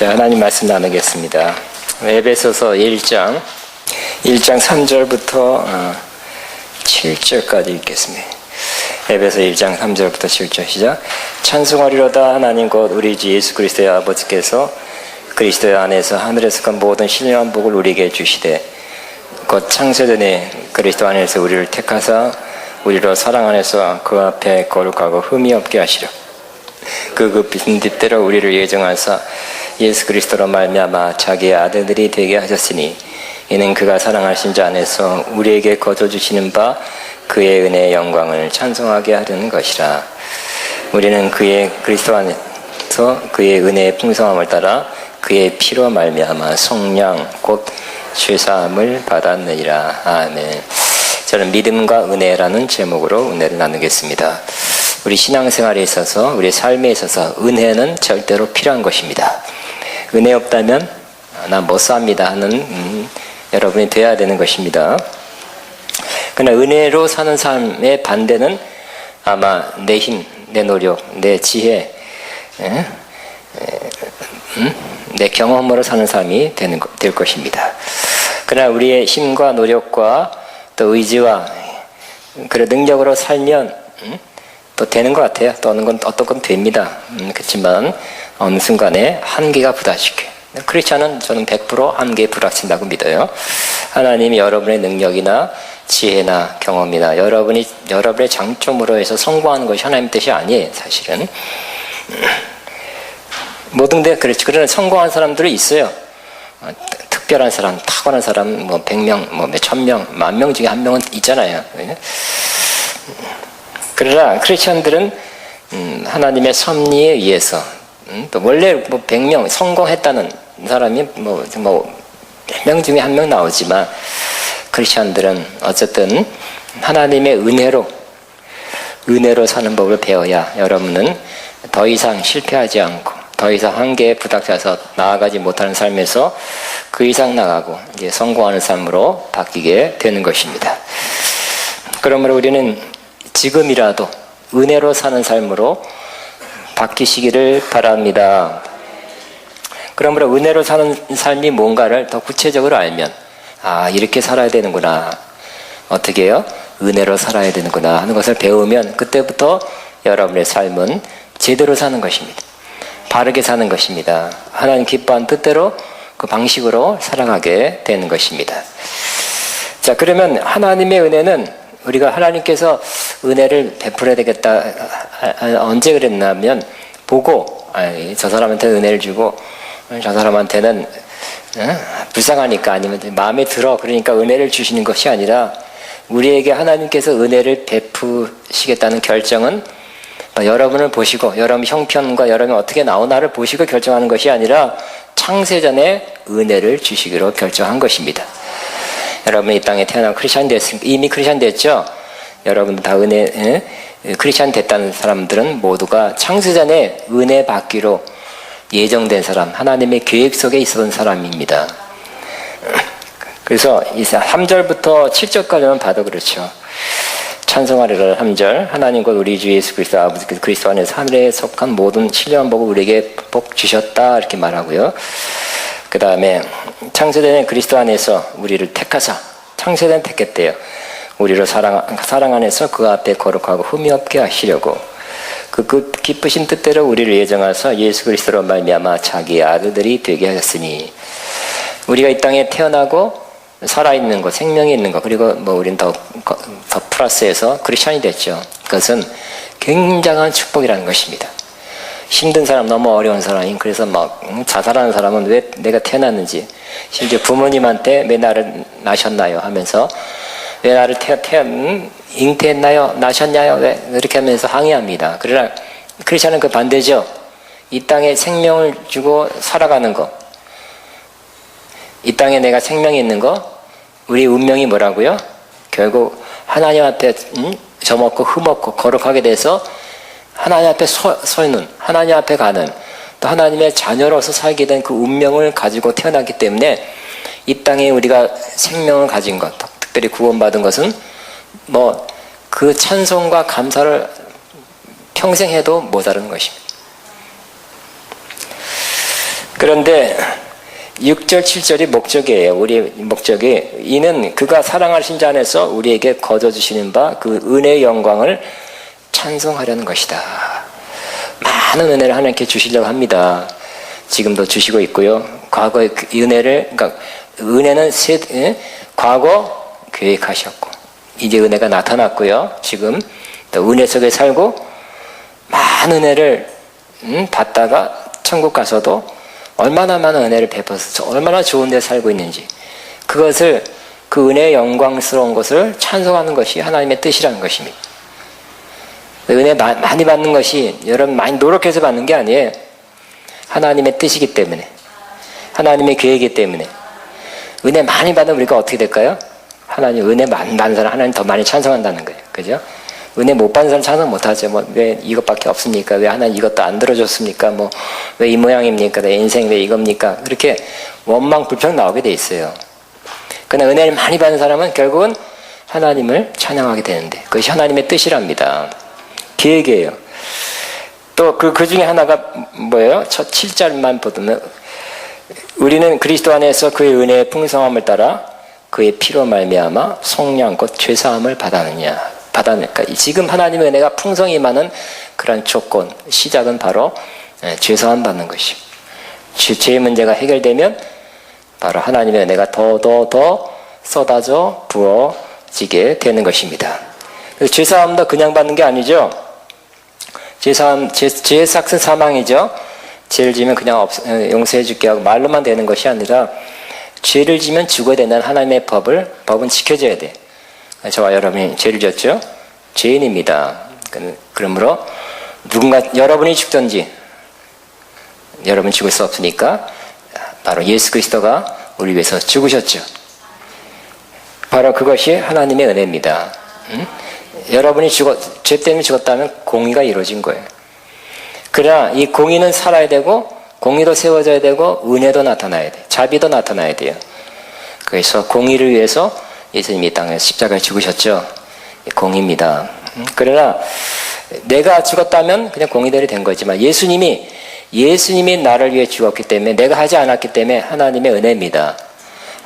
자, 하나님 말씀 나누겠습니다. 에베소서 1장 3절부터 7절까지 읽겠습니다. 에베소 1장 3절부터 7절 시작. 찬송하리로다 하나님 곧 우리 주 예수 그리스도의 아버지께서 그리스도 안에서 하늘에서 간 모든 신령한 복을 우리에게 주시되 곧 창세전에 그리스도 안에서 우리를 택하사 우리로 사랑 안에서 그 앞에 거룩하고 흠이 없게 하시려 그 급이신 뜻대로 우리를 예정하사 예수 그리스도로 말미암아 자기의 아들들이 되게 하셨으니 이는 그가 사랑하신 자 안에서 우리에게 거저 주시는 바 그의 은혜의 영광을 찬송하게 하려는 것이라. 우리는 그의 그리스도 안에서 그의 은혜의 풍성함을 따라 그의 피로 말미암아 속량 곧 죄사함을 받았느니라. 아멘. 저는 믿음과 은혜라는 제목으로 은혜를 나누겠습니다. 우리 신앙생활에 있어서 우리 삶에 있어서 은혜는 절대로 필요한 것입니다. 은혜 없다면 난 못 삽니다 하는 여러분이 되어야 되는 것입니다. 그러나 은혜로 사는 삶의 반대는 아마 내 힘, 내 노력, 내 지혜, 내 경험으로 사는 삶이 될 것입니다. 그러나 우리의 힘과 노력과 또 의지와 그런 능력으로 살면 또 되는 것 같아요. 또 어떤 건 됩니다. 그렇지만 어느 순간에 한계가 부딪히게. 크리스찬은 저는 100% 한계에 부딪힌다고 믿어요. 하나님이 여러분의 능력이나 지혜나 경험이나 여러분의 장점으로 해서 성공하는 것이 하나님 뜻이 아니에요. 사실은 모든데 그렇지. 그러나 성공한 사람들이 있어요. 특별한 사람, 탁월한 사람, 100명, 몇 천 명, 10,000명 중에 한 명은 있잖아요. 그러나 크리스천들은 하나님의 섭리에 의해서 또 원래 100명 성공했다는 사람이 몇 명 중에 한 명 나오지만 크리스천들은 어쨌든 하나님의 은혜로 사는 법을 배워야 여러분은 더 이상 실패하지 않고 더 이상 한계에 부닥쳐서 나아가지 못하는 삶에서 그 이상 나가고 이제 성공하는 삶으로 바뀌게 되는 것입니다. 그러므로 우리는 지금이라도 은혜로 사는 삶으로 바뀌시기를 바랍니다. 그러므로 은혜로 사는 삶이 뭔가를 더 구체적으로 알면 이렇게 살아야 되는구나. 어떻게 해요? 은혜로 살아야 되는구나 하는 것을 배우면 그때부터 여러분의 삶은 제대로 사는 것입니다. 바르게 사는 것입니다. 하나님 기뻐하는 뜻대로 그 방식으로 살아가게 되는 것입니다. 자, 그러면 하나님의 은혜는 우리가 하나님께서 은혜를 베풀어야 되겠다 언제 그랬냐면 보고 저 사람한테 은혜를 주고 저 사람한테는 불쌍하니까 아니면 마음에 들어 그러니까 은혜를 주시는 것이 아니라 우리에게 하나님께서 은혜를 베푸시겠다는 결정은 여러분을 보시고 여러분 형편과 여러분이 어떻게 나오나를 보시고 결정하는 것이 아니라 창세전에 은혜를 주시기로 결정한 것입니다. 여러분이 이 땅에 태어나고 크리스찬 됐으니까 이미 크리스찬 됐죠? 여러분 다 크리스찬 됐다는 사람들은 모두가 창세전에 은혜 받기로 예정된 사람, 하나님의 계획 속에 있었던 사람입니다. 그래서 이 3절부터 7절까지만 봐도 그렇죠. 찬송하리라 3절 하나님 곧 우리 주 예수 그리스도 아버지 그리스도 안에서 하늘에 속한 모든 신령한 복을 우리에게 복 주셨다 이렇게 말하고요. 그 다음에 창세전에 그리스도 안에서 우리를 택하사 창세전 택했대요. 우리로 사랑 안에서 그 앞에 거룩하고 흠이 없게 하시려고 그 기쁘신 뜻대로 우리를 예정하사 예수 그리스도로 말미암아 자기의 아들들이 되게 하셨으니 우리가 이 땅에 태어나고 살아있는 것, 생명이 있는 것, 그리고 우린 더 플러스해서 크리스찬이 됐죠. 그것은 굉장한 축복이라는 것입니다. 힘든 사람, 너무 어려운 사람이 그래서 자살하는 사람은 왜 내가 태어났는지 심지어 부모님한테 왜 나를 낳으셨나요 하면서 왜 나를 잉태했나요? 낳으셨나요? 왜 이렇게 하면서 항의합니다. 그러나 크리스찬은 그 반대죠. 이 땅에 생명을 주고 살아가는 것, 이 땅에 내가 생명이 있는 것, 우리 운명이 뭐라고요? 결국 하나님 앞에 젖먹고 흠없고 거룩하게 돼서 하나님 앞에 서는 하나님 앞에 가는 또 하나님의 자녀로서 살게 된 그 운명을 가지고 태어났기 때문에 이 땅에 우리가 생명을 가진 것, 특별히 구원받은 것은 그 찬송과 감사를 평생 해도 모자른 것입니다. 그런데 6절, 7절이 목적이에요. 우리의 목적이 이는 그가 사랑하신 자 안에서 우리에게 거저주시는 바 그 은혜의 영광을 찬송하려는 것이다. 많은 은혜를 하나님께 주시려고 합니다. 지금도 주시고 있고요. 과거의 그 은혜를, 그러니까 은혜는 과거 계획하셨고 이제 은혜가 나타났고요. 지금 또 은혜 속에 살고 많은 은혜를 받다가 천국 가서도 얼마나 많은 은혜를 베풀어서 얼마나 좋은 데 살고 있는지 그것을 그 은혜의 영광스러운 것을 찬송하는 것이 하나님의 뜻이라는 것입니다. 은혜 많이 받는 것이 여러분 많이 노력해서 받는 게 아니에요. 하나님의 뜻이기 때문에 하나님의 계획이기 때문에 은혜 많이 받으면 우리가 어떻게 될까요? 하나님 은혜 많이 받는 사람 하나님 더 많이 찬송한다는 거예요. 그죠? 은혜 못 받는 사람 찬송 못하죠. 뭐 왜 이것밖에 없습니까? 왜 하나님 이것도 안 들어줬습니까? 뭐 왜 이 모양입니까? 내 인생 왜 이겁니까? 그렇게 원망 불평 나오게 돼 있어요. 그러나 은혜를 많이 받는 사람은 결국은 하나님을 찬양하게 되는데 그것이 하나님의 뜻이랍니다. 계획이에요. 또 그 중에 하나가 뭐예요? 첫 7절만 보면 우리는 그리스도 안에서 그의 은혜의 풍성함을 따라 그의 피로 말미암아 속량 곧 죄사함을 받았느니까 지금 하나님의 은혜가 풍성히 많은 그런 조건 시작은 바로 죄사함 받는 것이요. 죄의 문제가 해결되면 바로 하나님의 은혜가 더 쏟아져 부어지게 되는 것입니다. 죄사함도 그냥 받는 게 아니죠. 죄의 삭은 사망이죠. 죄를 지면 그냥 용서해 줄게 하고 말로만 되는 것이 아니라 죄를 지면 죽어야 된다는 하나님의 법은 지켜져야 돼. 저와 여러분이 죄를 졌죠? 죄인입니다. 그러므로 여러분이 죽든지 여러분 죽을 수 없으니까 바로 예수 그리스도가 우리 위해서 죽으셨죠. 바로 그것이 하나님의 은혜입니다. 여러분이 죄 때문에 죽었다면 공의가 이루어진 거예요. 그러나 이 공의는 살아야 되고 공의도 세워져야 되고 은혜도 나타나야 돼. 자비도 나타나야 돼요. 그래서 공의를 위해서 예수님이 이 땅에 십자가에 죽으셨죠. 공의입니다. 그러나 내가 죽었다면 그냥 공의대로 된 거지만 예수님이 나를 위해 죽었기 때문에 내가 하지 않았기 때문에 하나님의 은혜입니다.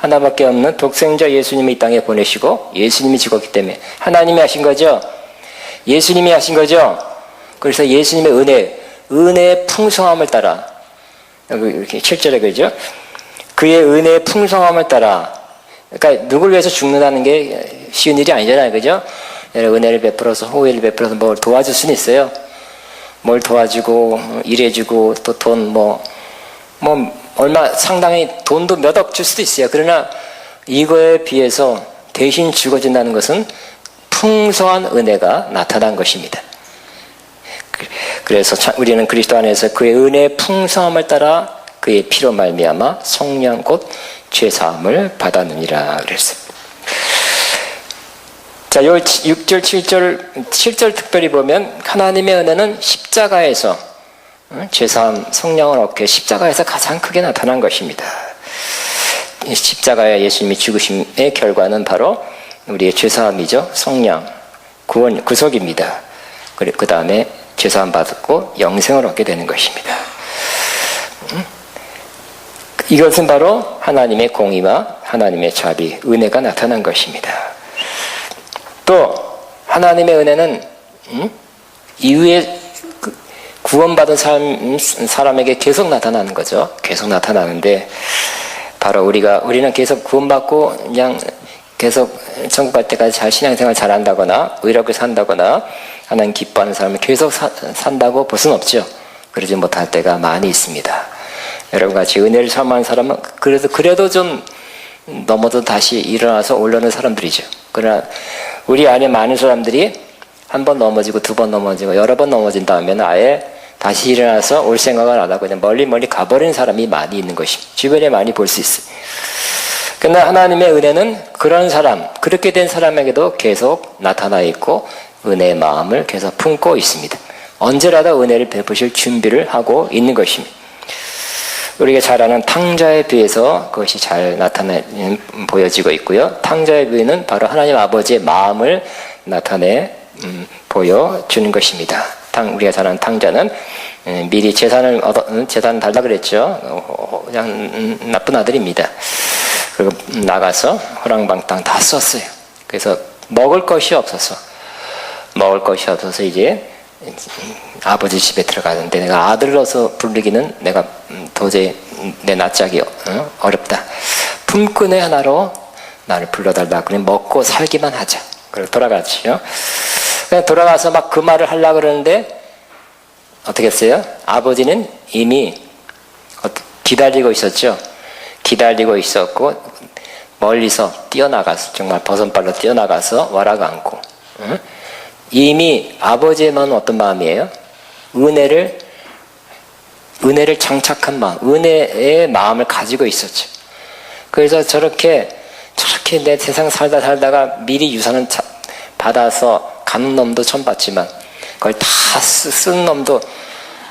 하나밖에 없는 독생자 예수님을 이 땅에 보내시고 예수님이 죽었기 때문에 하나님이 하신 거죠. 예수님이 하신 거죠. 그래서 예수님의 은혜의 풍성함을 따라 이렇게 7절에 그러죠. 그의 은혜의 풍성함을 따라 그러니까 누굴 위해서 죽는다는 게 쉬운 일이 아니잖아요. 그죠? 은혜를 베풀어서 호의를 베풀어서 뭘 도와줄 수는 있어요. 뭘 도와주고 일해주고 또 돈 얼마 상당히 돈도 몇 억 줄 수도 있어요. 그러나 이거에 비해서 대신 죽어진다는 것은 풍성한 은혜가 나타난 것입니다. 그래서 우리는 그리스도 안에서 그의 은혜의 풍성함을 따라 그의 피로 말미암아 속량 곧 죄사함을 받았느니라 그랬어요. 자, 요 6절, 7절 특별히 보면 하나님의 은혜는 십자가에서 죄사함, 속량을 얻게 십자가에서 가장 크게 나타난 것입니다. 십자가의 예수님이 죽으심의 결과는 바로 우리의 죄사함이죠. 속량, 구원, 구속입니다. 그 다음에 죄사함 받고 영생을 얻게 되는 것입니다. 이것은 바로 하나님의 공의와 하나님의 자비, 은혜가 나타난 것입니다. 또 하나님의 은혜는 이후에 구원받은 사람에게 계속 나타나는 거죠. 계속 나타나는데 바로 우리는 계속 구원받고 그냥 계속 천국 갈 때까지 잘 신앙생활 잘한다거나 의롭게 산다거나 하나님 기뻐하는 사람이 계속 산다고 볼 수는 없죠. 그러지 못할 때가 많이 있습니다. 여러분 같이 은혜를 사모하는 사람은 그래도 좀 넘어도 다시 일어나서 올라오는 사람들이죠. 그러나 우리 안에 많은 사람들이 한 번 넘어지고 두 번 넘어지고 여러 번 넘어진 다음에는 아예 다시 일어나서 올 생각을 안 하고 그냥 멀리 가버리는 사람이 많이 있는 것입니다. 주변에 많이 볼 수 있어요. 그러나 하나님의 은혜는 그런 사람, 그렇게 된 사람에게도 계속 나타나 있고 은혜의 마음을 계속 품고 있습니다. 언제라도 은혜를 베푸실 준비를 하고 있는 것입니다. 우리가 잘 아는 탕자에 비해서 그것이 잘 보여지고 있고요. 탕자의 비유는 바로 하나님 아버지의 마음을 나타내 보여주는 것입니다. 우리가 잘 아는 탕자는 미리 재산을 달라 그랬죠. 그냥 나쁜 아들입니다. 그리고 나가서 호랑방탕 다 썼어요. 그래서 먹을 것이 없어서 이제 아버지 집에 들어가는데 내가 아들로서 부르기는 내가 도저히 내 낯짝이 어렵다. 품꾼의 하나로 나를 불러달라. 그래 먹고 살기만 하자. 그리고 돌아갔지요. 그냥 돌아가서 막 그 말을 하려고 그러는데 어떻게 했어요? 아버지는 이미 기다리고 있었죠. 기다리고 있었고 멀리서 뛰어나가서 정말 버선발로 뛰어나가서 와라고 안고 이미 아버지의 마음은 어떤 마음이에요? 은혜를 장착한 마음, 은혜의 마음을 가지고 있었죠. 그래서 저렇게 내 세상 살다가 미리 유산은 받아서 가는 놈도 처음 봤지만 그걸 다 쓴 놈도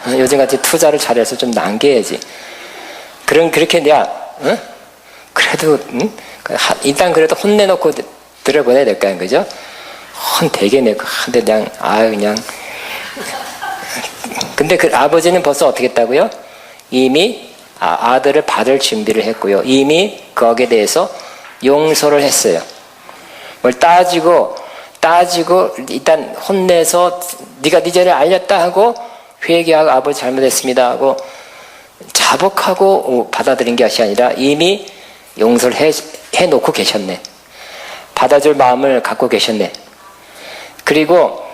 요즘같이 투자를 잘해서 좀 남겨야지. 그렇게 내가 그래도 일단 그래도 혼내놓고 들어보내야 될 거 아닌 거죠? 되게 내고 근데 그냥 근데 그 아버지는 벌써 어떻게 했다고요? 이미 아들을 받을 준비를 했고요. 이미 거기에 대해서 용서를 했어요. 뭘 따지고 일단 혼내서 네가 네 죄를 알렸다 하고 회개하고 아버지 잘못했습니다 하고 자복하고 받아들인 것이 아니라 이미 용서를 해놓고 계셨네. 받아줄 마음을 갖고 계셨네. 그리고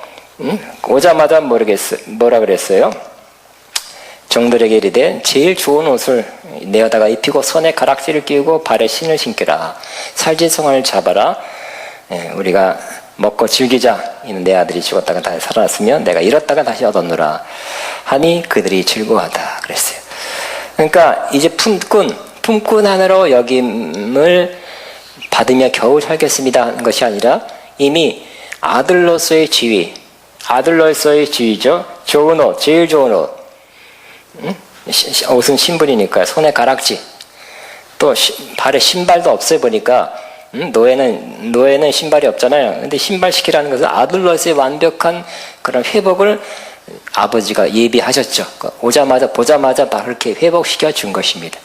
오자마자 뭐라 그랬어요? 종들에게 이르되 제일 좋은 옷을 내어다가 입히고 손에 가락지를 끼우고 발에 신을 신겨라. 살진성을 잡아라. 우리가 먹고 즐기자. 이는 내 아들이 죽었다가 다시 살아났으면 내가 잃었다가 다시 얻었노라 하니 그들이 즐거워하다 그랬어요. 그러니까 이제 품꾼 하나로 여김을 받으며 겨우 살겠습니다 하는 것이 아니라 이미 아들로서의 지위죠. 좋은 옷, 제일 좋은 옷. 옷은 신분이니까 손에 가락지. 또 발에 신발도 없어 보니까 노예는 신발이 없잖아요. 근데 신발 시키라는 것은 아들로서의 완벽한 그런 회복을 아버지가 예비하셨죠. 보자마자 다 그렇게 회복시켜 준 것입니다.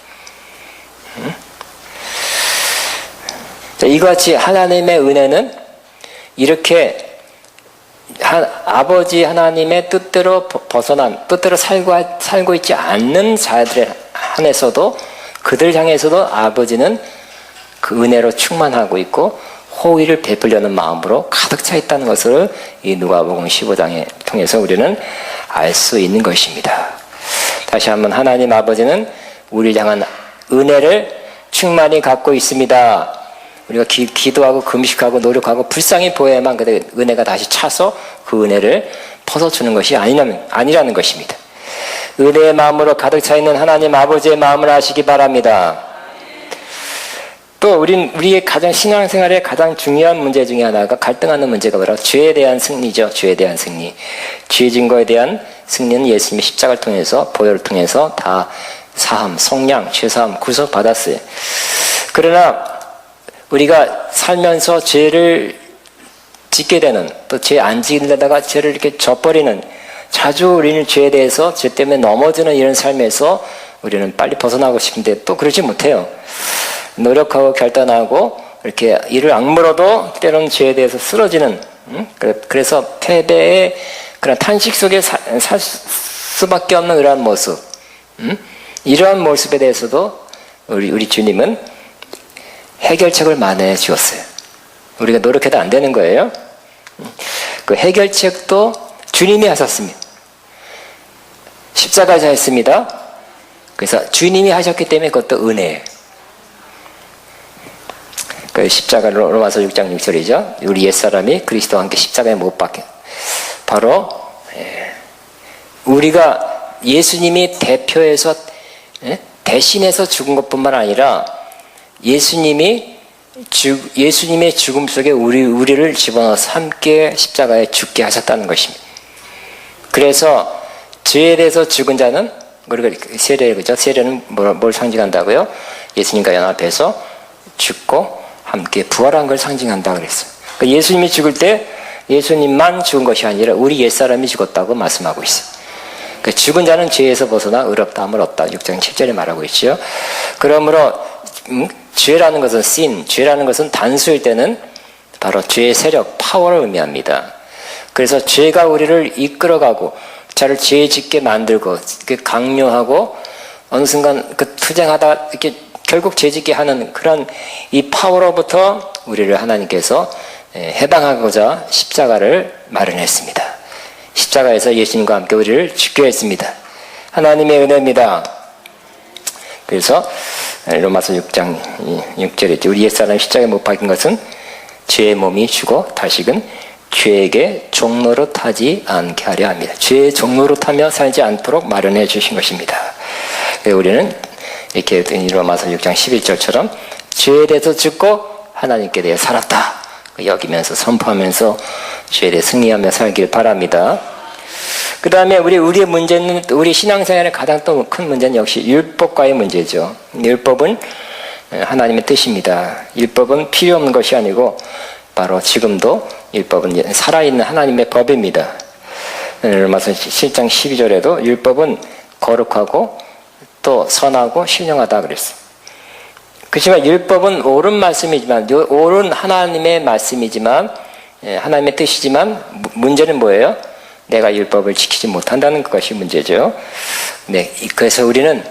이같이 하나님의 은혜는 이렇게 아버지 하나님의 뜻대로 뜻대로 살고 있지 않는 자들에 한해서도 그들 향해서도 아버지는 그 은혜로 충만하고 있고 호의를 베풀려는 마음으로 가득 차 있다는 것을 이 누가복음 15장에 통해서 우리는 알 수 있는 것입니다. 다시 한번 하나님 아버지는 우리를 향한 은혜를 충만히 갖고 있습니다. 우리가 기도하고 금식하고 노력하고 불쌍히 보여야만 그 은혜가 다시 차서 그 은혜를 퍼서주는 것이 아니라는 것입니다. 은혜의 마음으로 가득 차 있는 하나님 아버지의 마음을 아시기 바랍니다. 또 우리의 가장 신앙생활의 가장 중요한 문제 중에 하나가 갈등하는 문제가 바로 죄에 대한 승리죠. 죄에 대한 승리. 죄 증거에 대한 승리는 예수님의 십자가를 통해서 보혈을 통해서 다 사함, 속량, 죄사함, 구속받았어요. 그러나 우리가 살면서 죄를 짓게 되는 또 죄 안 지으려다가 죄를 이렇게 져버리는 자주 우리는 죄에 대해서 죄 때문에 넘어지는 이런 삶에서 우리는 빨리 벗어나고 싶은데 또 그러지 못해요. 노력하고 결단하고 이렇게 이를 악물어도 때로는 죄에 대해서 쓰러지는 그래서 패배의 그런 탄식 속에 살 수밖에 없는 이러한 모습 이러한 모습에 대해서도 우리 주님은 해결책을 마련해 주었어요. 우리가 노력해도 안 되는 거예요. 그 해결책도 주님이 하셨습니다. 십자가에서 했습니다. 그래서 주님이 하셨기 때문에 그것도 은혜예요. 그 십자가 로마서 6장 6절이죠. 우리 옛사람이 그리스도와 함께 십자가에 못 박혀. 바로 우리가 예수님이 대표해서 대신해서 죽은 것뿐만 아니라 예수님의 죽음 속에 우리를 집어넣어서 함께 십자가에 죽게 하셨다는 것입니다. 그래서 죄에 대해서 죽은 자는 우리가 세례 그죠? 세례는 뭘 상징한다고요? 예수님과 연합해서 죽고 함께 부활한 걸 상징한다 그랬어요. 그러니까 예수님이 죽을 때 예수님만 죽은 것이 아니라 우리 옛사람이 죽었다고 말씀하고 있어요. 죽은 자는 죄에서 벗어나 의롭다함을 얻다. 6장 7절에 말하고 있죠. 그러므로 죄라는 것은 sin, 죄라는 것은 단수일 때는 바로 죄의 세력, 파워를 의미합니다. 그래서 죄가 우리를 이끌어가고 자를 죄 짓게 만들고 강요하고 어느 순간 투쟁하다 이렇게 결국 죄 짓게 하는 그런 이 파워로부터 우리를 하나님께서 해방하고자 십자가를 마련했습니다. 십자가에서 예수님과 함께 우리를 죽게 했습니다. 하나님의 은혜입니다. 그래서 로마서 6장 6절에 우리 옛사람 십자가에 못 박힌 것은 죄의 몸이 죽어 다시금 죄에게 종로로 타지 않게 하려 합니다. 죄의 종로로 타며 살지 않도록 마련해 주신 것입니다. 우리는 이렇게 로마서 6장 11절처럼 죄에 대해서 죽고 하나님께 대해 살았다 여기면서 선포하면서 죄에 대해 승리하며 살길 바랍니다. 그 다음에 우리의 문제는, 우리 신앙생활의 가장 또 큰 문제는 역시 율법과의 문제죠. 율법은 하나님의 뜻입니다. 율법은 필요 없는 것이 아니고 바로 지금도 율법은 살아있는 하나님의 법입니다. 로마서 7장 12절에도 율법은 거룩하고 또 선하고 신령하다 그랬어요. 그렇지만 율법은 옳은 말씀이지만, 옳은 하나님의 말씀이지만, 하나님의 뜻이지만 문제는 뭐예요? 내가 율법을 지키지 못한다는 것이 문제죠. 네, 그래서 우리는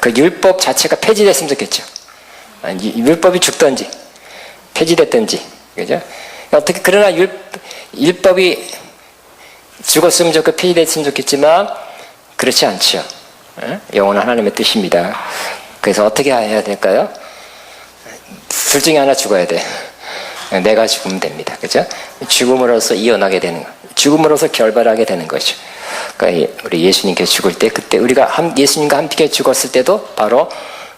그 율법 자체가 폐지됐으면 좋겠죠. 율법이 죽든지 폐지됐든지, 그죠? 어떻게 그러나 율법이 죽었으면 좋고 폐지됐으면 좋겠지만 그렇지 않죠. 영원한 하나님의 뜻입니다. 그래서 어떻게 해야 될까요? 둘 중에 하나 죽어야 돼. 내가 죽으면 됩니다. 그죠? 죽음으로써 이어나게 되는 거. 죽음으로써 결발하게 되는 거죠. 그러니까 우리 예수님께서 죽을 때, 그때 우리가 예수님과 함께 죽었을 때도 바로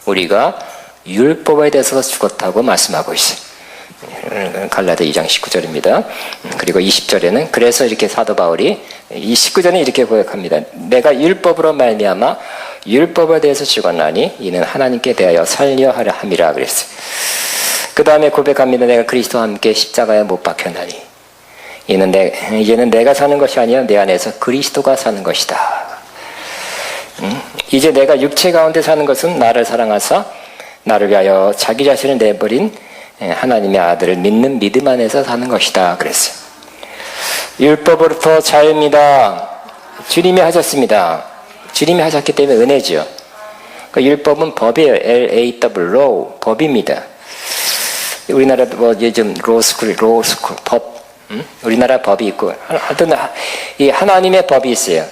우리가 율법에 대해서 죽었다고 말씀하고 있어요. 갈라디아 2장 19절입니다. 그리고 20절에는 그래서 이렇게 사도 바울이 이 19절에 이렇게 고백합니다. 내가 율법으로 말미암아 율법에 대해서 죽었나니 이는 하나님께 대하여 살려 하려 함이라 그랬어요. 그 다음에 고백합니다. 내가 그리스도와 함께 십자가에 못 박혔나니 이제는 내가 사는 것이 아니라 내 안에서 그리스도가 사는 것이다. 이제 내가 육체 가운데 사는 것은 나를 사랑하사 나를 위하여 자기 자신을 내버린 하나님의 아들을 믿는 믿음 안에서 사는 것이다 그랬어요. 율법으로부터 자유입니다. 주님이 하셨습니다. 주님이 하셨기 때문에 은혜죠. 그 율법은 법이에요. L-A-W, law, 법입니다. 우리나라 요즘 로스쿨 법, 우리나라 법이 있고 하여튼 이 하나님의 법이 있어요.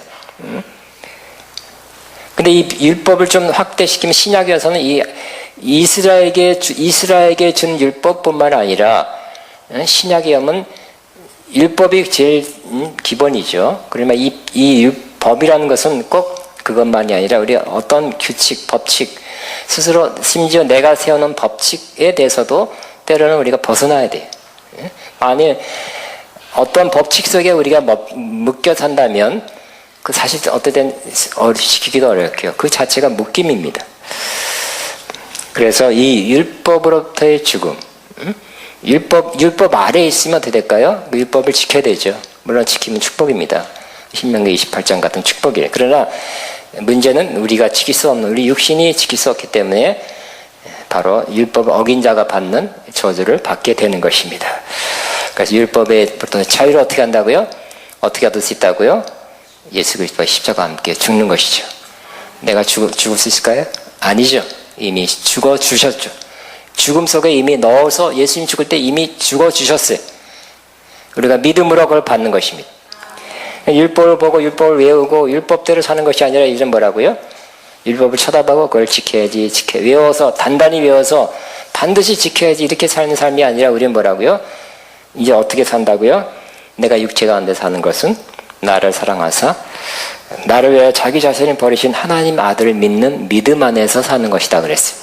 근데 이 율법을 좀 확대시키면 신약에 와서는 이 이스라엘에게 준 율법뿐만 아니라 신약에 오면 율법이 제일 기본이죠. 그러면 이 법이라는 것은 꼭 그것만이 아니라 우리 어떤 규칙, 법칙 스스로 심지어 내가 세워놓은 법칙에 대해서도 때로는 우리가 벗어나야 돼요. 만일 어떤 법칙 속에 우리가 묶여 산다면 그 사실 어떨 땐 지키기도 어렵고요. 그 자체가 묶임입니다. 그래서 이 율법으로부터의 죽음, 율법 아래에 있으면 어떻게 될까요? 그 율법을 지켜야 되죠. 물론 지키면 축복입니다. 신명기 28장 같은 축복이에요. 그러나 문제는 우리가 지킬 수 없는, 우리 육신이 지킬 수 없기 때문에 바로 율법을 어긴 자가 받는 저주를 받게 되는 것입니다. 그래서 율법에부터 자유를 어떻게 한다고요? 어떻게 얻을 수 있다고요? 예수 그리스도와 십자가와 함께 죽는 것이죠. 내가 죽을 수 있을까요? 아니죠. 이미 죽어주셨죠. 죽음 속에 이미 넣어서 예수님 죽을 때 이미 죽어주셨어요. 우리가 믿음으로 그걸 받는 것입니다. 율법을 보고 율법을 외우고 율법대로 사는 것이 아니라 이제는 뭐라고요? 율법을 쳐다보고 그걸 지켜야지, 외워서 단단히 외워서 반드시 지켜야지 이렇게 사는 삶이 아니라 우리는 뭐라고요? 이제 어떻게 산다고요? 내가 육체 가운데 사는 것은 나를 사랑하사 나를 위하여 자기 자신을 버리신 하나님 아들을 믿는 믿음 안에서 사는 것이다 그랬어요.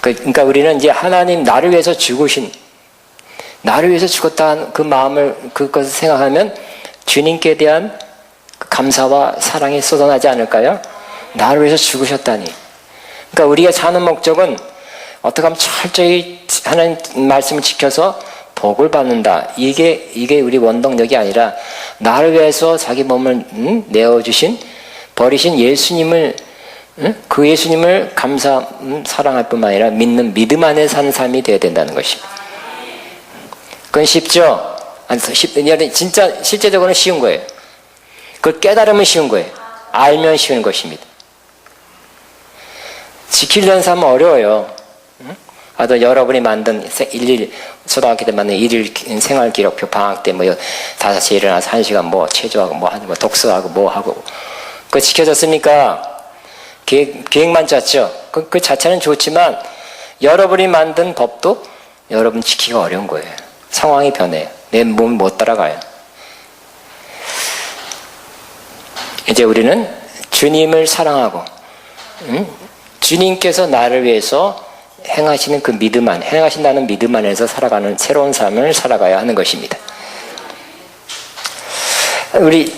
그러니까 우리는 이제 하나님 나를 위해서 죽으신, 나를 위해서 죽었다는 그 마음을, 그것을 생각하면 주님께 대한 감사와 사랑이 쏟아나지 않을까요? 나를 위해서 죽으셨다니. 그러니까 우리가 사는 목적은 어떻게 하면 철저히 하나님 말씀을 지켜서 복을 받는다. 이게 우리 원동력이 아니라 나를 위해서 자기 몸을 내어주신 버리신 예수님을 그 예수님을 사랑할 뿐만 아니라 믿는 믿음 안에 사는 삶이 되어야 된다는 것입니다. 그건 쉽죠? 진짜 실제적으로는 쉬운 거예요. 그걸 깨달으면 쉬운 거예요. 알면 쉬운 것입니다. 지키려는 삶은 어려워요. 여러분이 만든 초등학교 때 만든 일일 생활 기록표 방학 때 5시에 일어나서 1시간 체조하고 하고 독서하고 하고 그거 지켜졌습니까? 계획만 짰죠. 그 자체는 좋지만 여러분이 만든 법도 여러분 지키기가 어려운 거예요. 상황이 변해요. 내 몸이 못 따라가요. 이제 우리는 주님을 사랑하고 주님께서 나를 위해서 행하시는 그 행하신다는 믿음 안에서 살아가는 새로운 삶을 살아가야 하는 것입니다. 우리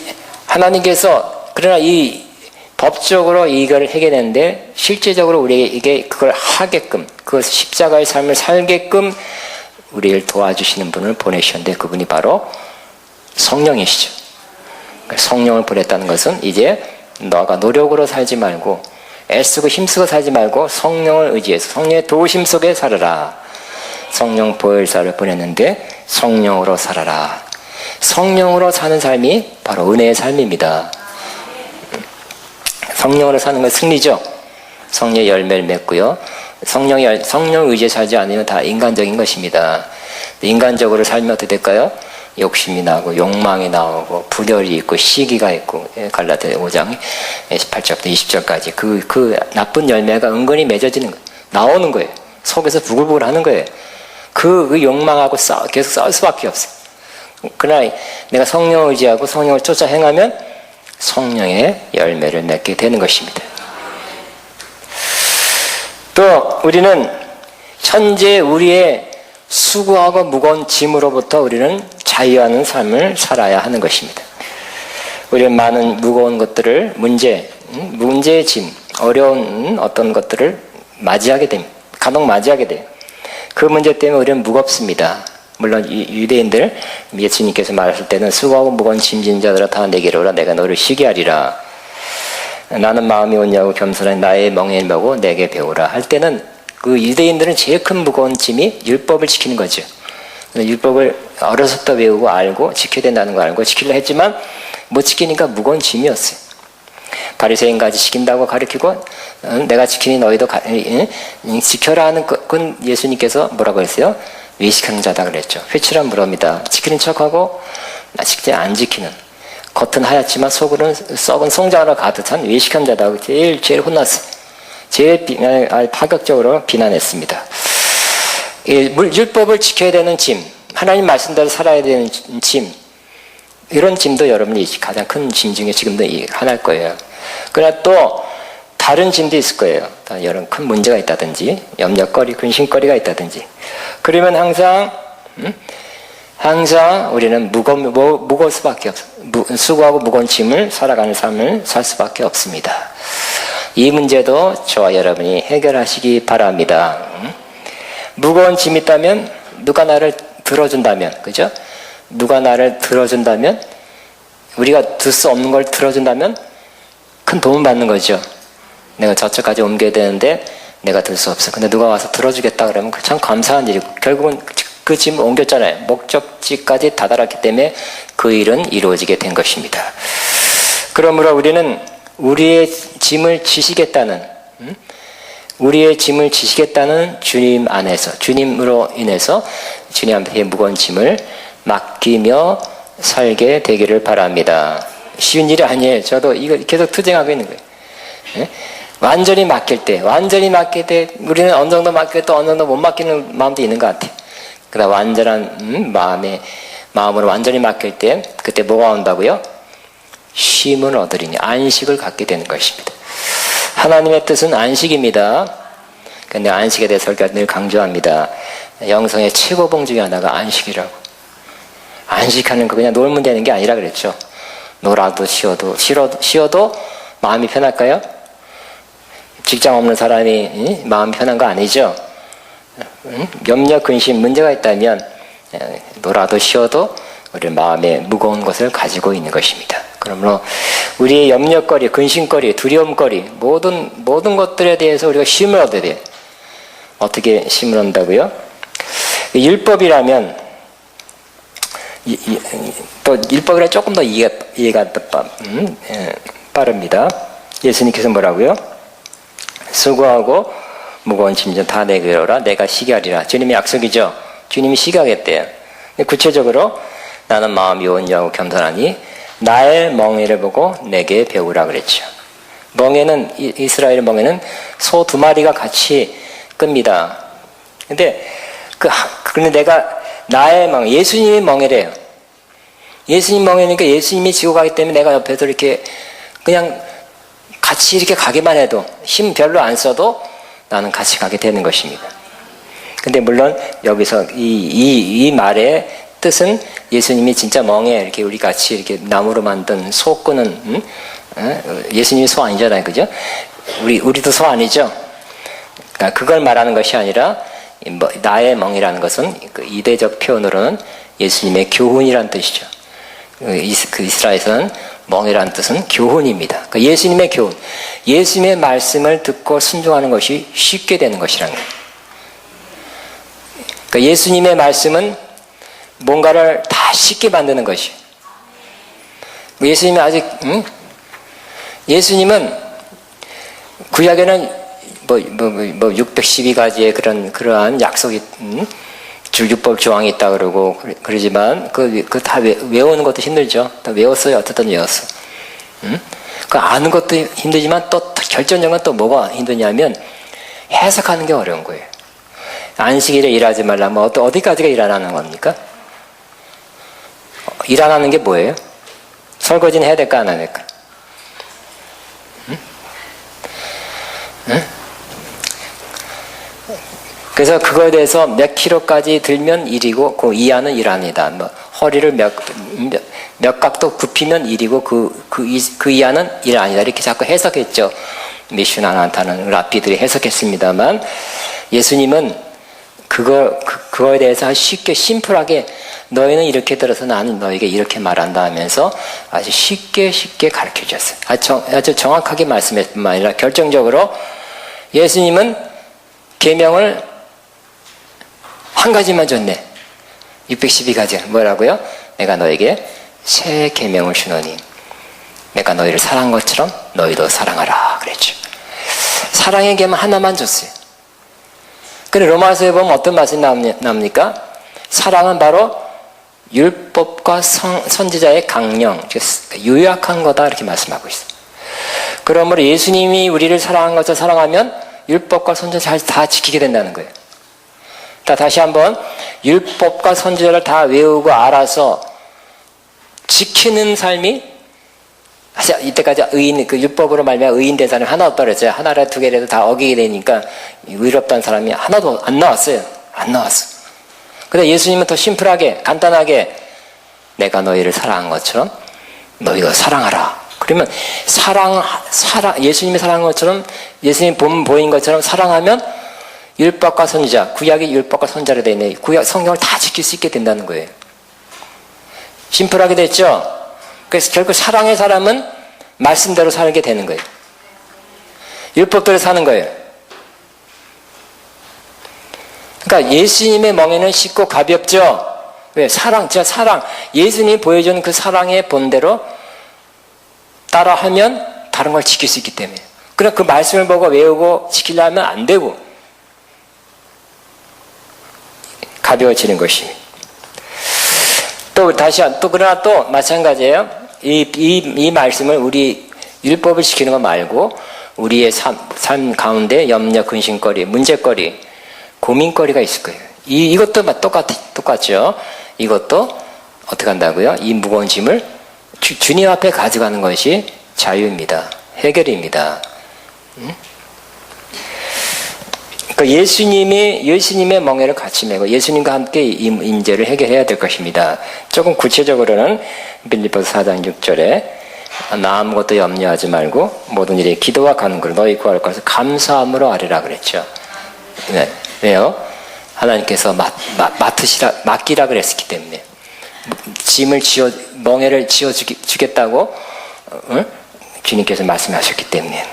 하나님께서 그러나 이 법적으로 이걸 해결했는데 실제적으로 우리에게 그걸 하게끔 그 십자가의 삶을 살게끔 우리를 도와주시는 분을 보내셨는데 그분이 바로 성령이시죠. 성령을 보냈다는 것은 이제 너가 노력으로 살지 말고 애쓰고 힘쓰고 살지 말고 성령을 의지해서 성령의 도우심 속에 살아라. 성령 보혈사를 보냈는데 성령으로 살아라. 성령으로 사는 삶이 바로 은혜의 삶입니다. 성령으로 사는 건 승리죠. 성령의 열매를 맺고요. 성령 의지에 살지 않으면 다 인간적인 것입니다. 인간적으로 살면 어떻게 될까요? 욕심이 나고 욕망이 나오고 분열이 있고 시기가 있고 갈라디아 5장 18절부터 20절까지 그 나쁜 열매가 은근히 맺어지는 거예요. 나오는 거예요. 속에서 부글부글 하는 거예요. 그 욕망하고 계속 싸울 수밖에 없어요. 그러나 내가 성령을 의지하고 성령을 쫓아 행하면 성령의 열매를 맺게 되는 것입니다. 또 우리는 현재 우리의 수고하고 무거운 짐으로부터 우리는 자유하는 삶을 살아야 하는 것입니다. 우리는 많은 무거운 것들을 문제의 짐, 어려운 어떤 것들을 맞이하게 됩니다. 간혹 맞이하게 돼요. 그 문제 때문에 우리는 무겁습니다. 물론 유대인들 예수님께서 말하실 때는 수고하고 무거운 짐진 자들아 다 내게로 오라 내가 너를 쉬게 하리라. 나는 마음이 온유하고 겸손한 나의 멍에를 메고 내게 배우라 할 때는 그 유대인들은 제일 큰 무거운 짐이 율법을 지키는 거죠. 율법을 어려서부터 외우고 알고 지켜야 된다는 거 알고 지키려 했지만 못 지키니까 무거운 짐이었어요. 바리새인까지 지킨다고 가르치고 내가 지키니 너희도 지켜라 하는 건 예수님께서 뭐라고 했어요? 외식하는 자다 그랬죠. 회칠한 무덤이다. 지키는 척하고 실제 안 지키는 겉은 하얗지만 속으로는 썩은 송장으로 가득한 외식한 자다. 제일 혼났어요. 제일 파격적으로 비난했습니다. 율법을 지켜야 되는 짐, 하나님 말씀대로 살아야 되는 짐, 이런 짐도 여러분이 가장 큰 짐 중에 지금도 하나일 거예요. 그러나 또 다른 짐도 있을 거예요. 여러 큰 문제가 있다든지 염려거리, 근심거리가 있다든지 그러면 항상 우리는 무거울 수밖에 없어요. 수고하고 무거운 짐을 살아가는 삶을 살 수밖에 없습니다. 이 문제도 저와 여러분이 해결하시기 바랍니다. 무거운 짐이 있다면 누가 나를 들어준다면, 그죠? 누가 나를 들어준다면 우리가 들 수 없는 걸 들어준다면 큰 도움 받는 거죠. 내가 저쪽까지 옮겨야 되는데 내가 들 수 없어. 근데 누가 와서 들어주겠다 그러면 참 감사한 일이고 결국은 그 짐을 옮겼잖아요. 목적지까지 다다랐기 때문에 그 일은 이루어지게 된 것입니다. 그러므로 우리는 우리의 짐을 지시겠다는 주님 안에서 주님으로 인해서 주님 앞에 무거운 짐을 맡기며 살게 되기를 바랍니다. 쉬운 일이 아니에요. 저도 이거 계속 투쟁하고 있는 거예요. 완전히 맡길 때 우리는 어느 정도 맡기고 또 어느 정도 못 맡기는 마음도 있는 것 같아요. 그러나 완전한 마음으로 완전히 맡길 때 그때 뭐가 온다고요? 쉼을 얻으리니 안식을 갖게 되는 것입니다. 하나님의 뜻은 안식입니다. 근데 안식에 대해서 설교가 늘 강조합니다. 영성의 최고봉 중에 하나가 안식이라고. 안식하는 거 그냥 놀면 되는 게 아니라 그랬죠. 놀아도 쉬어도 마음이 편할까요? 직장 없는 사람이 마음이 편한 거 아니죠. 염려, 근심, 문제가 있다면 놀아도 쉬어도 우리 마음에 무거운 것을 가지고 있는 것입니다. 그러므로 우리의 염려거리, 근심거리, 두려움거리 모든 것들에 대해서 우리가 쉼을 얻어야 돼요. 어떻게 쉼을 얻는다고요? 율법이라면 또 율법이라 조금 더 이해가 빠릅니다. 예수님께서 뭐라고요? 수고하고 무거운 짐 다 내게 오라 내가 쉬게 하리라. 주님의 약속이죠. 주님이 쉬게 하겠대요. 구체적으로 나는 마음이 온유하고 겸손하니 나의 멍에를 보고 내게 배우라 그랬죠. 멍에는 이스라엘 멍에는 소 2마리가 같이 끕니다. 근데 그런데 내가 나의 멍, 예수님의 멍에래요. 예수님 멍에니까 예수님이 지고 가기 때문에 내가 옆에서 이렇게 그냥 같이 이렇게 가기만 해도 힘 별로 안 써도 나는 같이 가게 되는 것입니다. 근데 물론 여기서 이 말의 뜻은 예수님이 진짜 멍에 이렇게 우리 같이 이렇게 나무로 만든 소 끄는 예수님이 소 아니잖아요, 그죠? 우리도 소 아니죠? 그러니까 그걸 말하는 것이 아니라 나의 멍이라는 것은 그 이대적 표현으로는 예수님의 교훈이란 뜻이죠. 그 이스라엘에서는 멍이라는 뜻은 교훈입니다. 그러니까 예수님의 교훈, 예수님의 말씀을 듣고 순종하는 것이 쉽게 되는 것이라는 거예요. 그러니까 예수님의 말씀은 뭔가를 다 쉽게 만드는 것이에요. 예수님은 예수님은 구약에는 612가지의 그러한 약속이 율법 조항이 있다 그러고 그러지만 그 다 외우는 것도 힘들죠. 다 외웠어요. 어쨌든 외웠어. 그 아는 것도 힘들지만 또 결정적인 건 또 뭐가 힘드냐면 해석하는 게 어려운 거예요. 안식일에 일하지 말라면 어디까지가 일 안 하는 겁니까? 일 안 하는 게 뭐예요? 설거지는 해야 될까 안 해야 될까? 그래서 그거에 대해서 몇 킬로까지 들면 일이고 그 이하는 일 아니다. 허리를 몇 각도 굽히면 일이고 그 이하는 일 아니다. 이렇게 자꾸 해석했죠. 미슈나 나타는 랍비들이 해석했습니다만 예수님은 그거에 대해서 쉽게 심플하게 너희는 이렇게 들어서 나는 너에게 이렇게 말한다 하면서 아주 쉽게 가르쳐 주셨어요. 아주 정확하게 말씀했을 뿐만 아니라 결정적으로 예수님은 계명을 한 가지만 줬네. 612가지. 뭐라고요? 내가 너에게 새 계명을 주노니 내가 너희를 사랑한 것처럼 너희도 사랑하라 그랬죠. 사랑의 계명 하나만 줬어요. 근데 로마서에 보면 어떤 말씀이 나옵니까? 사랑은 바로 율법과 선지자의 강령, 요약한 거다 이렇게 말씀하고 있어요. 그러므로 예수님이 우리를 사랑한 것처럼 사랑하면 율법과 선지자 다 지키게 된다는 거예요. 다시 한번 율법과 선지자를 다 외우고 알아서 지키는 삶이 이때까지 그 율법으로 말미암아 의인 된 사람이 하나 없다고 그랬어요. 하나라 두 개라도 다 어기게 되니까 의롭다는 사람이 하나도 안 나왔어요. 안 나왔어. 근데 예수님은 더 심플하게 간단하게 내가 너희를 사랑한 것처럼 너희도 사랑하라. 그러면 예수님이 사랑한 것처럼 예수님 보인 것처럼 사랑하면 율법과 선지자, 구약이 율법과 선지자로 되어 있는 구약 성경을 다 지킬 수 있게 된다는 거예요. 심플하게 됐죠? 그래서 결국 사랑의 사람은 말씀대로 살게 되는 거예요. 율법대로 사는 거예요. 그러니까 예수님의 멍에는 쉽고 가볍죠? 왜? 진짜 사랑. 예수님이 보여준 그 사랑의 본대로 따라하면 다른 걸 지킬 수 있기 때문에. 그럼 그 말씀을 보고 외우고 지키려면 안 되고 가벼워지는 것입니다. 그러나 또 마찬가지예요. 이 말씀을 우리 율법을 지키는 거 말고 우리의 삶 가운데 염려, 근심거리, 문제거리, 고민거리가 있을 거예요. 이것도 똑같죠. 이것도 어떻게 한다고요? 이 무거운 짐을 주님 앞에 가져가는 것이 자유입니다. 해결입니다. 그러니까 예수님의 멍에를 같이 메고 예수님과 함께 이 문제를 해결해야 될 것입니다. 조금 구체적으로는 빌립보서 4장 6절에 나 아무것도 염려하지 말고 모든 일에 기도와 간구를 너희 구할 것을 감사함으로 아뢰라 그랬죠. 네. 왜요? 하나님께서 맡기라 그랬기 때문에 짐을 멍에를 주겠다고 주님께서 말씀하셨기 때문에.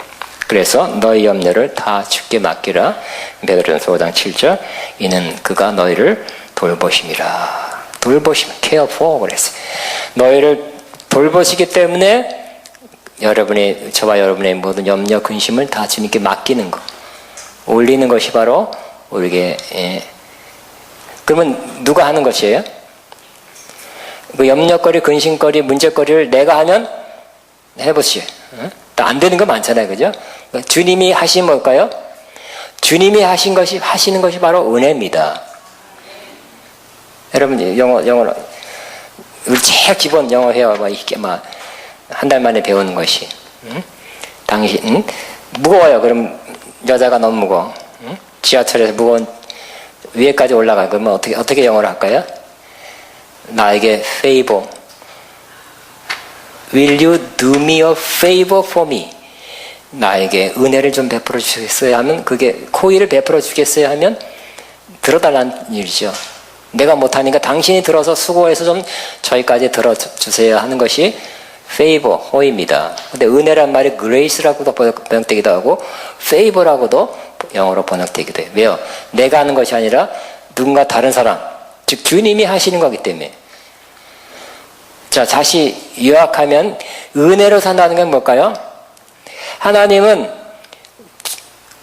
그래서 너희 염려를 다 주께 맡기라. 베드로전서 5장 7절. 이는 그가 너희를 돌보심이라. 돌보심, care for 그랬어요. 너희를 돌보시기 때문에 저와 여러분의 모든 염려, 근심을 다 주님께 맡기는 것, 올리는 것이 바로 우리에게. 그러면 누가 하는 것이에요? 그 염려거리, 근심거리, 문제거리를 내가 하면 해보시오. 안 되는 거 많잖아요, 그죠? 주님이 하신 뭘까요? 주님이 하시는 것이 바로 은혜입니다. 여러분 영어로 우리 제일 기본 영어 회화가 이렇게 한 달 만에 배우는 것이, 당신 무거워요. 그럼 여자가 너무 무거워. 지하철에서 무거운 위에까지 올라가. 그러면 어떻게 영어로 할까요? 나에게 favor. Will you do me a favor for me? 나에게 은혜를 좀 베풀어 주겠어요 하면, 그게 코일을 베풀어 주겠어요 하면 들어달라는 일이죠. 내가 못하니까 당신이 들어서 수고해서 좀 저희까지 들어주세요 하는 것이 favor, 호의입니다. 근데 은혜란 말이 grace라고도 번역되기도 하고 favor라고도 영어로 번역되기도 해요. 왜요? 내가 하는 것이 아니라 누군가 다른 사람, 즉 주님이 하시는 거기 때문에. 자, 다시 요약하면 은혜로 산다는 건 뭘까요? 하나님은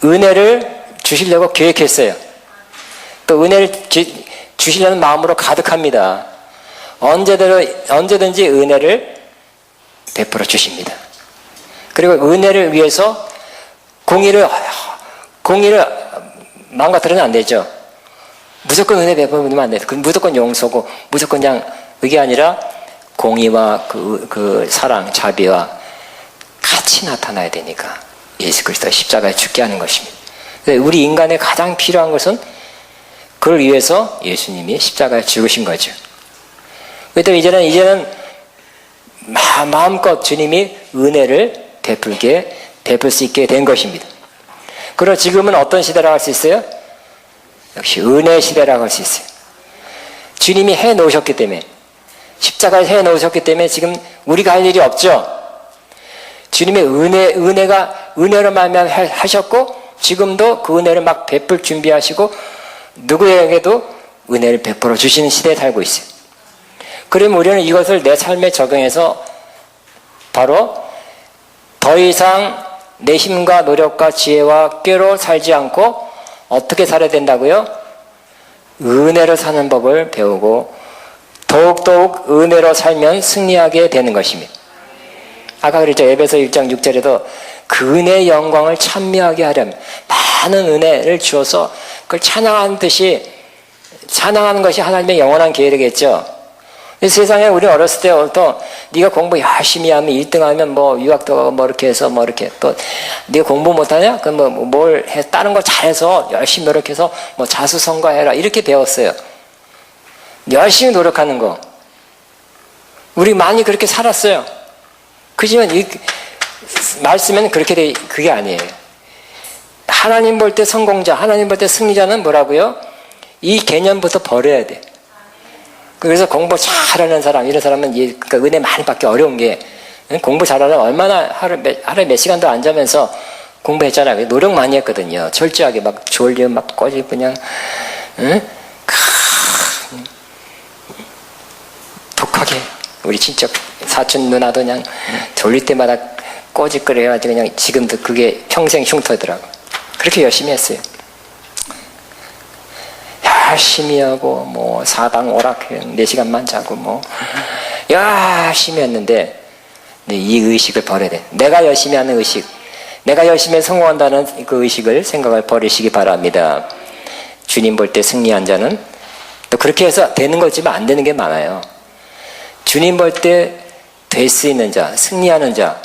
은혜를 주시려고 계획했어요. 또 은혜를 주시려는 마음으로 가득합니다. 언제든지 은혜를 베풀어 주십니다. 그리고 은혜를 위해서 공의를 망가뜨리면 안 되죠. 무조건 은혜 베풀면 안 돼요. 무조건 용서고 무조건 그냥 그게 아니라 공의와 그 사랑, 자비와 같이 나타나야 되니까 예수 그리스도가 십자가에 죽게 하는 것입니다. 우리 인간에 가장 필요한 것은 그걸 위해서 예수님이 십자가에 죽으신 거죠. 그래서 이제는 마음껏 주님이 은혜를 베풀 수 있게 된 것입니다. 그리고 지금은 어떤 시대라고 할 수 있어요? 역시 은혜 시대라고 할 수 있어요. 주님이 해 놓으셨기 때문에, 십자가에 해 놓으셨기 때문에 지금 우리가 할 일이 없죠. 주님의 은혜로 말미암아 하셨고, 지금도 그 은혜를 막 베풀 준비하시고 누구에게도 은혜를 베풀어 주시는 시대에 살고 있어요. 그러면 우리는 이것을 내 삶에 적용해서 바로 더 이상 내 힘과 노력과 지혜와 꾀로 살지 않고 어떻게 살아야 된다고요? 은혜로 사는 법을 배우고 더욱더욱 은혜로 살면 승리하게 되는 것입니다. 아까 그랬죠. 에베소 1장 6절에도 그 은혜의 영광을 찬미하게 하려면 많은 은혜를 주어서 그걸 찬양하는 것이 하나님의 영원한 계획이겠죠. 세상에 우리 어렸을 때부터 네가 공부 열심히 하면 1등 하면 뭐 유학도 가고 뭐 이렇게 해서 뭐 이렇게, 또 네가 공부 못하냐? 그럼 뭘 해, 다른 걸 잘해서 열심히 노력해서 뭐 자수성가해라 이렇게 배웠어요. 열심히 노력하는 거. 우리 많이 그렇게 살았어요. 그지만 이 말씀에는 그게 아니에요. 하나님 볼 때 성공자, 하나님 볼 때 승리자는 뭐라고요? 이 개념부터 버려야 돼. 그래서 공부 잘하는 사람, 이런 사람은 그러니까 은혜 많이 받기 어려운 게, 공부 잘하려면 얼마나 하루에 몇 시간도 앉으면서 공부했잖아요. 노력 많이 했거든요. 철저하게 막 졸려 막 꼬집 그냥 독하게. 우리 친척 사촌 누나도 그냥 졸릴 때마다 꼬집거려가지고 그냥 지금도 그게 평생 흉터더라고. 그렇게 열심히 했어요. 열심히 하고 뭐 사방 오락 4시간만 자고 뭐 열심히 했는데, 이 의식을 버려야 돼. 내가 열심히 하는 의식, 내가 열심히 성공한다는 그 의식을, 생각을 버리시기 바랍니다. 주님 볼 때 승리한 자는, 또 그렇게 해서 되는 거지만 안 되는 게 많아요. 주님 볼 때 될 수 있는 자, 승리하는 자,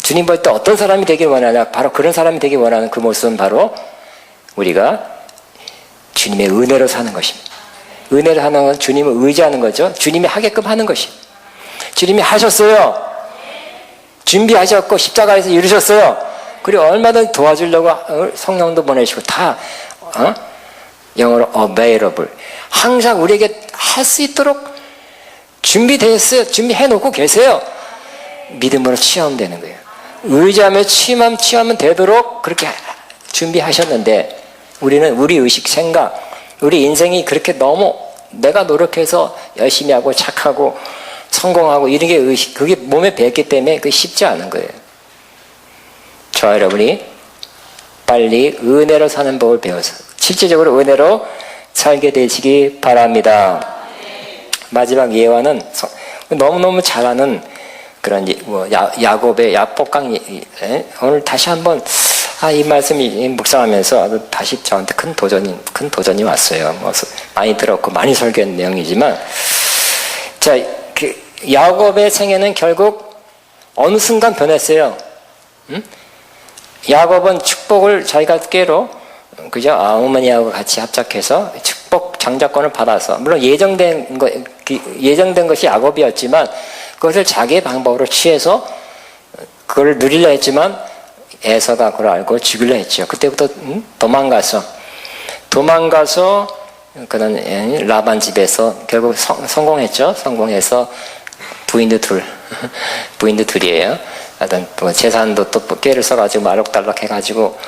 주님 볼 때 어떤 사람이 되길 원하냐, 바로 그런 사람이 되길 원하는 그 모습은 바로 우리가 주님의 은혜로 사는 것입니다. 은혜로 하는 건 주님을 의지하는 거죠. 주님이 하게끔 하는 것입니다. 주님이 하셨어요. 준비하셨고 십자가에서 이루셨어요. 그리고 얼마든지 도와주려고 성령도 보내시고 다 영어로 available. 항상 우리에게 할 수 있도록 준비되어 있어요. 준비해 놓고 계세요. 믿음으로 취하면 거예요. 의지하며 취하면 되도록 그렇게 준비하셨는데, 우리는 우리 의식, 생각, 우리 인생이 그렇게 너무 내가 노력해서 열심히 하고 착하고 성공하고 이런 게 의식, 그게 몸에 배었기 때문에 그게 쉽지 않은 거예요. 저와 여러분이 빨리 은혜로 사는 법을 배워서 실질적으로 은혜로 살게 되시기 바랍니다. 마지막 예화는 너무너무 잘하는 그런 야곱의 야복강. 오늘 다시 한번 이 말씀이 묵상하면서 다시 저한테 큰 도전이 왔어요. 많이 들었고 많이 설교한 내용이지만, 자, 그 야곱의 생애는 결국 어느 순간 변했어요. 야곱은 축복을 자기가 꾀로, 그죠? 어머니하고 같이 합작해서 축복 장자권을 받아서, 물론 예정된 것이 야곱이었지만 그것을 자기의 방법으로 취해서 그걸 누리려 했지만 에서가 그걸 알고 죽이려 했죠. 그때부터 도망가서 그는 라반 집에서 결국 성공했죠. 성공해서 부인도 둘이에요. 하여튼 재산도 또 꾀를 써가지고 알록달록 해가지고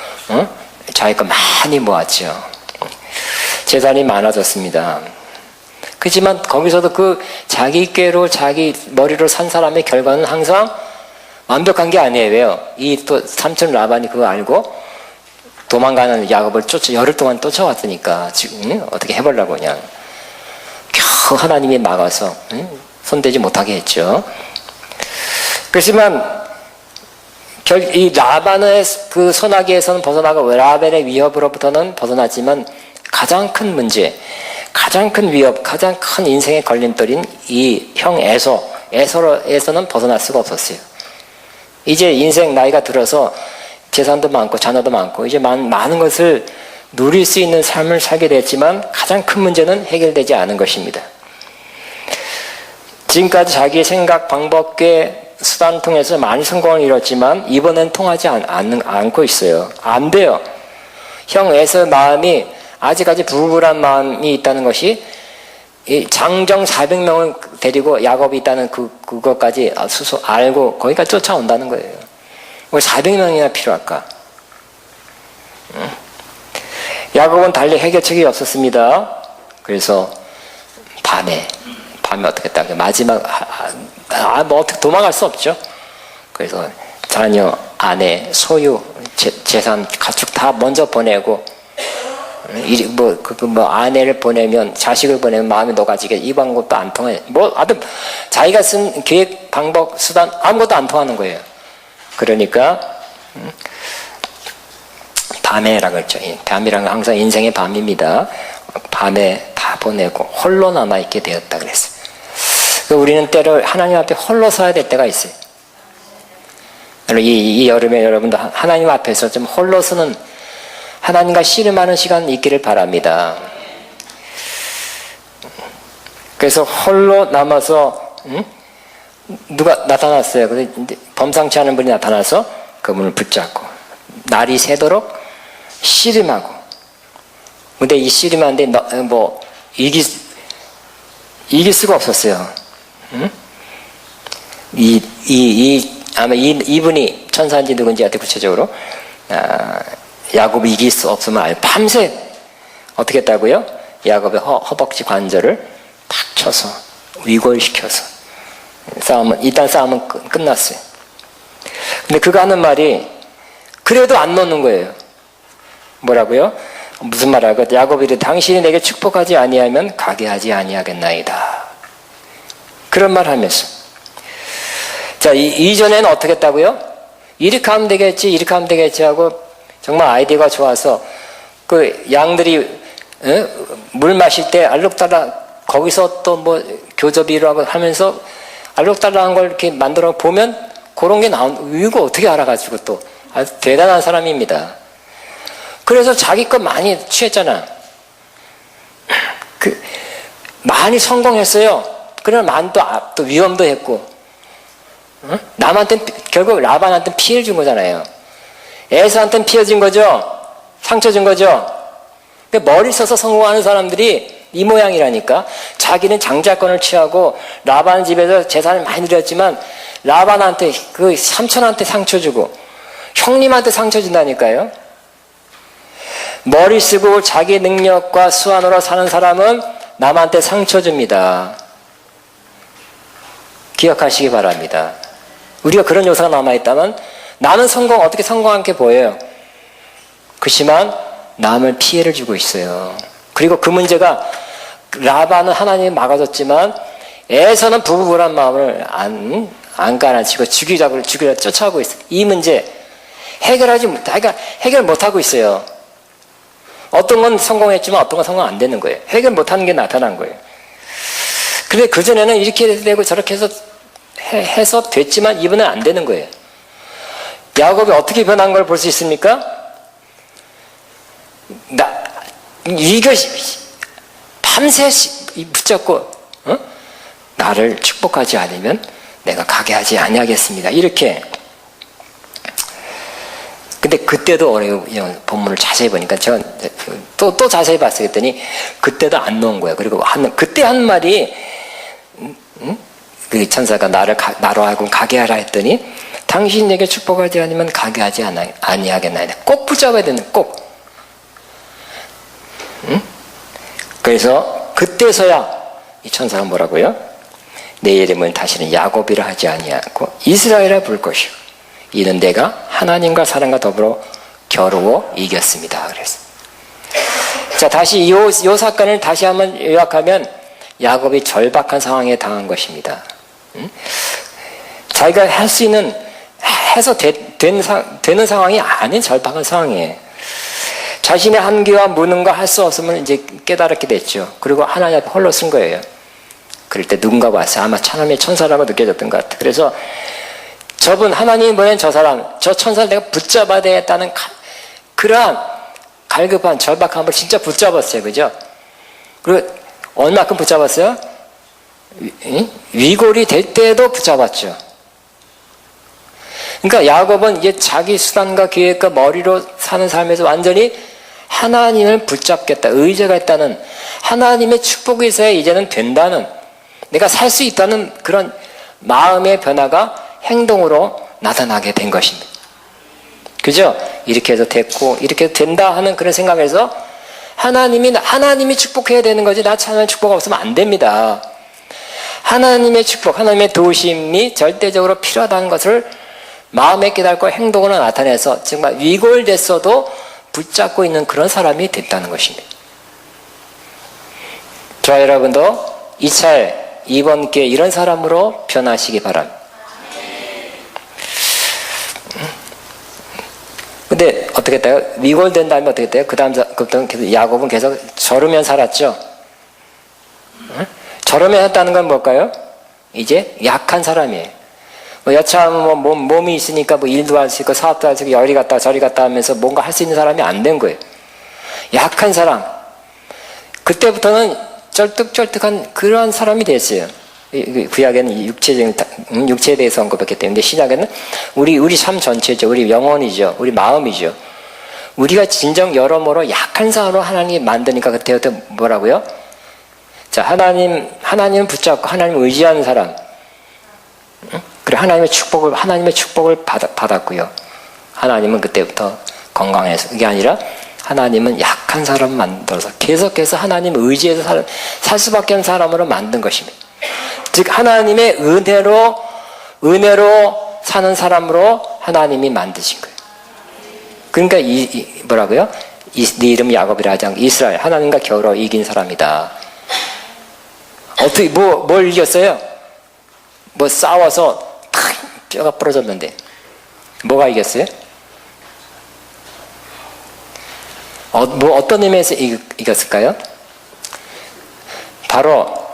자기 거 많이 모았죠. 재산이 많아졌습니다. 그렇지만 거기서도 그 자기 꾀로 자기 머리로 산 사람의 결과는 항상 완벽한 게 아니에요. 왜요? 이 또 삼촌 라반이 그거 알고 도망가는 야곱을 열흘 동안 쫓아왔으니까 지금 어떻게 해보려고 그냥 겨우 하나님이 막아서 손대지 못하게 했죠. 그렇지만 이 라반의 그 소나기에서는 벗어나고 라반의 위협으로부터는 벗어났지만 가장 큰 문제, 가장 큰 위협, 가장 큰 인생의 걸림돌인 이 형 에서는 벗어날 수가 없었어요. 이제 인생 나이가 들어서 재산도 많고 자녀도 많고 이제 많은 것을 누릴 수 있는 삶을 살게 됐지만 가장 큰 문제는 해결되지 않은 것입니다. 지금까지 자기의 생각, 방법, 꽤 수단을 통해서 많이 성공을 이뤘지만 이번엔 통하지 않고 있어요. 안 돼요. 형 에서의 마음이 아직까지 불굴한 마음이 있다는 것이, 이 장정 400명을 데리고 야곱이 있다는 그것까지 알고 거기까지 쫓아온다는 거예요. 왜 400명이나 필요할까? 야곱은 달리 해결책이 없었습니다. 그래서 밤에 어떻게 했다? 마지막 뭐 어떻게 도망갈 수 없죠. 그래서 자녀, 아내, 소유, 재산, 가축 다 먼저 보내고, 아내를 보내면, 자식을 보내면 마음이 녹아지게, 이 방법도 안 통해. 아무튼 자기가 쓴 계획, 방법, 수단 아무것도 안 통하는 거예요. 그러니까 밤에라고 했죠. 밤이라는 건 항상 인생의 밤입니다. 밤에 다 보내고 홀로 남아있게 되었다 그랬어요. 우리는 때로 하나님 앞에 홀로 서야 될 때가 있어요. 이 여름에 여러분도 하나님 앞에서 좀 홀로 서는, 하나님과 씨름하는 시간 있기를 바랍니다. 그래서 홀로 남아서 누가 나타났어요. 근데 범상치 않은 분이 나타나서 그분을 붙잡고 날이 새도록 씨름하고. 근데 이 씨름하는데 이길 수가 없었어요. 아마 이분이 천사인지 누군지한테 구체적으로 야곱이 이길 수 없으면 밤새 어떻게 했다고요? 야곱의 허벅지 관절을 탁 쳐서 위골시켜서 싸움은 끝났어요. 근데 그가 하는 말이 그래도 안 놓는 거예요. 뭐라고요? 무슨 말하고? 야곱이 이르되 당신이 내게 축복하지 아니하면 가게 하지 아니하겠나이다. 그런 말 하면서, 자, 이전에는 어떻게 했다고요? 이렇게 하면 되겠지 하고 정말 아이디어가 좋아서 그 양들이 물 마실 때 알록달록 거기서 또 교접이라고 하면서 알록달록한 걸 이렇게 만들어 보면 그런 게 이거 어떻게 알아가지고 또 아주 대단한 사람입니다. 그래서 자기 것 많이 취했잖아. 많이 성공했어요. 그러나 또 위험도 했고, 남한테 결국 라반한테 피해를 준 거잖아요. 에서한테는 피해 준 거죠. 상처 준 거죠. 머리 써서 성공하는 사람들이 이 모양이라니까. 자기는 장자권을 취하고 라반 집에서 재산을 많이 들였지만 라반한테 그 삼촌한테 상처 주고 형님한테 상처 준다니까요. 머리 쓰고 자기 능력과 수완으로 사는 사람은 남한테 상처 줍니다. 기억하시기 바랍니다. 우리가 그런 요소가 남아있다면 나는 어떻게 성공한 게 보여요. 그렇지만 남을 피해를 주고 있어요. 그리고 그 문제가 라반은 하나님이 막아줬지만 에서는 부부부란 마음을 안 가라앉히고 죽이자고 쫓아오고 있어요. 이 문제 해결 못하고 있어요. 어떤 건 성공했지만 어떤 건 성공 안 되는 거예요. 해결 못하는 게 나타난 거예요. 근데 그전에는 이렇게 되고 저렇게 해서 됐지만 이번엔 안 되는 거예요. 야곱이 어떻게 변한 걸 볼 수 있습니까? 이것이 밤새 붙잡고 나를 축복하지 않으면 내가 가게 하지 아니하겠습니다. 이렇게. 근데 그때도 어려운 본문을 자세히 보니까 제가 또 자세히 봤어요. 그랬더니 그때도 안 놓은 거예요. 그리고 그때 한 말이 그 천사가 나로 하여금 가게 하라 했더니 당신 내게 축복하지 않으면 가게 하지 아니하겠나이다. 꼭 붙잡아야 되는 꼭. 그래서 그때서야 이 천사가 뭐라고요? 내 이름은 다시는 야곱이라 하지 아니하고 이스라엘이라 부를 것이요 이는 내가 하나님과 사람과 더불어 겨루어 이겼습니다. 그래서 자, 다시 요 사건을 다시 한번 요약하면 야곱이 절박한 상황에 당한 것입니다. 자기가 할 수 있는 해서 되는 상황이 아닌 절박한 상황이에요. 자신의 한계와 무능과 할 수 없음을 이제 깨달았게 됐죠. 그리고 하나님 앞에 홀로 쓴 거예요. 그럴 때 누군가가 왔어요. 아마 하나님의 천사라고 느껴졌던 것 같아요. 그래서 저분 하나님이 보낸 저 천사를 내가 붙잡아야 되겠다는 그러한 갈급한 절박함을 진짜 붙잡았어요. 그죠? 그리고 얼마큼 붙잡았어요? 위골이 될 때도 붙잡았죠. 그러니까 야곱은 이제 자기 수단과 계획과 머리로 사는 삶에서 완전히 하나님을 붙잡겠다, 의지가 있다는 하나님의 축복이 있어야 이제는 된다는, 내가 살 수 있다는 그런 마음의 변화가 행동으로 나타나게 된 것입니다. 그죠? 이렇게 해서 됐고 이렇게 해서 된다 하는 그런 생각에서 하나님이 축복해야 되는 거지 나 하나님의 축복 없으면 안 됩니다. 하나님의 축복, 하나님의 도우심이 절대적으로 필요하다는 것을 마음에 깨닫고 행동으로 나타내서 정말 위골됐어도 붙잡고 있는 그런 사람이 됐다는 것입니다. 저와 여러분도 이 차에 이번 기회에 이런 사람으로 변하시기 바랍니다. 근데 어떻게 돼요? 위골된 다음에 어떻게 돼요? 그부터 야곱은 계속 저르면 살았죠. 저르면 했다는 건 뭘까요? 이제 약한 사람이에요. 여차하면 몸이 있으니까 일도 할 수 있고 사업도 할 수 있고 여리 갔다 저리 갔다 하면서 뭔가 할 수 있는 사람이 안 된 거예요. 약한 사람. 그때부터는 쩔뚝쩔뚝한 그런 사람이 됐어요. 구약에는 육체에 대해서 언급했기 때문에 신약에는 우리 삶 전체죠. 우리 영혼이죠. 우리 마음이죠. 우리가 진정 여러모로 약한 사람으로 하나님이 만드니까 그때부터 뭐라고요? 자, 하나님 붙잡고 하나님 의지하는 사람. 그리고 하나님의 축복을 받았고요. 하나님은 그때부터 건강해서 그게 아니라 하나님은 약한 사람 만들어서 계속해서 하나님 의지해서 살 수밖에 없는 사람으로 만든 것입니다. 즉 하나님의 은혜로 사는 사람으로 하나님이 만드신 거예요. 그러니까 뭐라고요? 네 이름 야곱이라 하지 않고 이스라엘, 하나님과 겨루어 이긴 사람이다. 어떻게 뭘 이겼어요? 싸워서 탁 뼈가 부러졌는데 뭐가 이겼어요? 어떤 의미에서 이겼을까요? 바로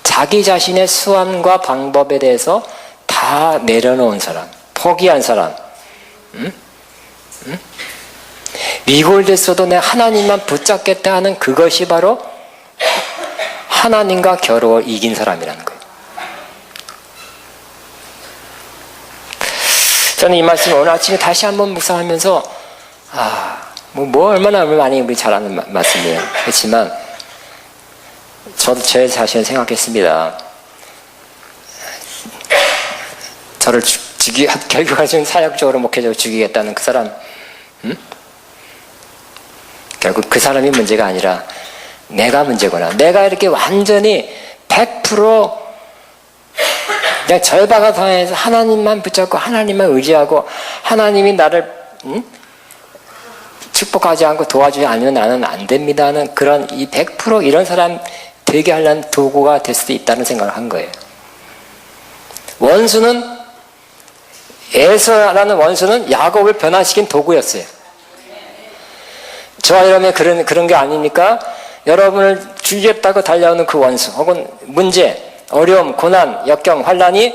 자기 자신의 수완과 방법에 대해서 다 내려놓은 사람, 포기한 사람. 위골됐어도 내가 하나님만 붙잡겠다 하는 그것이 바로 하나님과 겨루어 이긴 사람이라는 거예요. 저는 이 말씀을 오늘 아침에 다시 한번 묵상하면서 얼마나 많이 우리 잘 아는 말씀이에요. 그렇지만 저도 제 자신을 생각했습니다. 저를 결국은 사역적으로 목회적으로 죽이겠다는 그 사람, 결국 그 사람이 문제가 아니라 내가 문제구나. 내가 이렇게 완전히 100% 그냥 절박한 상황에서 하나님만 붙잡고 하나님만 의지하고 하나님이 나를 축복하지 않고 도와주지 않으면 나는 안 됩니다는 그런 이 100% 이런 사람 되게 하려는 도구가 될 수도 있다는 생각을 한 거예요. 원수는 에서라는 원수는 야곱을 변화시킨 도구였어요. 저와 여러분의 그런 게 아닙니까? 여러분을 죽이겠다고 달려오는 그 원수 혹은 문제, 어려움, 고난, 역경, 환난이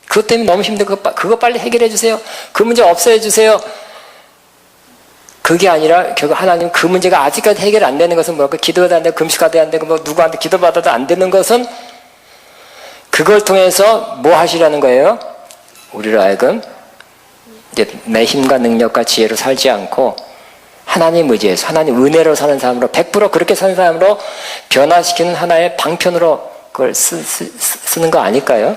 그것 때문에 너무 힘들고 그거 빨리 해결해 주세요. 그 문제 없애해 주세요. 그게 아니라 결국 하나님 그 문제가 아직까지 해결 안 되는 것은 뭐랄까? 기도가 안 되고 금식하도 안 되고 누구한테 기도받아도 안 되는 것은 그걸 통해서 뭐 하시라는 거예요? 우리로 하여금 이제 내 힘과 능력과 지혜로 살지 않고 하나님 의지해서 하나님 은혜로 사는 사람으로 100% 그렇게 사는 사람으로 변화시키는 하나의 방편으로 그걸 쓰는 거 아닐까요?